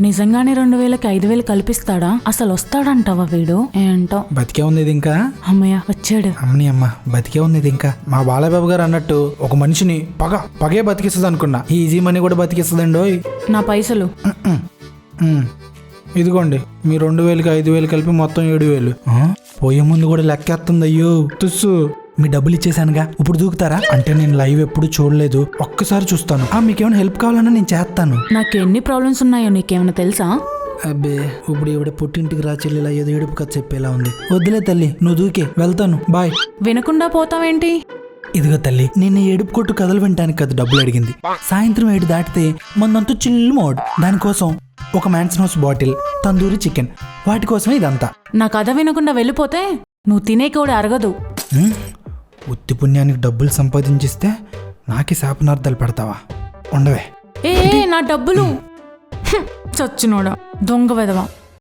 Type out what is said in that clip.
నిజంగానే 2000కి 5000 కల్పిస్తాడా? అసలు వస్తాడంటావా వీడు? ఏంటో. బతికే ఉంది ఇది ఇంకా. అమ్మయ్య వచ్చాడు. అమ్మని అమ్మ బతికే ఉంది ఇది ఇంకా. మా బాలబాబు గారు అన్నట్టు ఒక మనిషిని పగే బతికిస్తుంది అనుకున్నా. ఈజీ మనీ కూడా బతికిస్తుందండి. నా పైసలు ఇదిగోండి. మీ 2000కి 5000 కలిపి మొత్తం 7000. పోయే ముందు కూడా లెక్కేస్తుంది. అయ్యో తుస్సు, మీ డబ్బులు ఇచ్చేసానుగా, ఇప్పుడు దూకుతారా? అంటే నేను లైవ్ ఎప్పుడు చూడలేదు, ఒక్కసారి చూస్తాను. మీకేమైనా హెల్ప్ కావాలన్నా నేను చేస్తాను. నాకు ఎన్ని ప్రాబ్లమ్స్ ఉన్నాయో నీకేమైనా తెలుసా? అబ్బే, ఇప్పుడు ఇవిడ పుట్టింటికి రా చెల్లిలా ఏదో ఏడుపు కథ చెప్పేలా ఉంది. వద్దులే తల్లి, నువ్వు దూకే, వెళ్తాను, బాయ్. వినకుండా పోతావేంటి? ఇదిగో తల్లి, నిన్న ఏడుపు కొట్టు కథలు వినటానికి కదా డబ్బులు అడిగింది. సాయంత్రం 7 దాటితే మందంతా చిల్లు మోడ్. దానికోసం ఒక mansion house bottle, tandoori chicken, వాటి కోసమే ఇదంతా. నా కథ వినకుండా వెళ్ళిపోతే నువ్వు తినే కూడా అరగదు. ఉత్తి పుణ్యానికి డబ్బులు సంపాదించిస్తే నాకే శాపనార్థాలు పెడతావా? ఉండవే. నా డబ్బులు చచ్చినోడా, దొంగ వెదవా.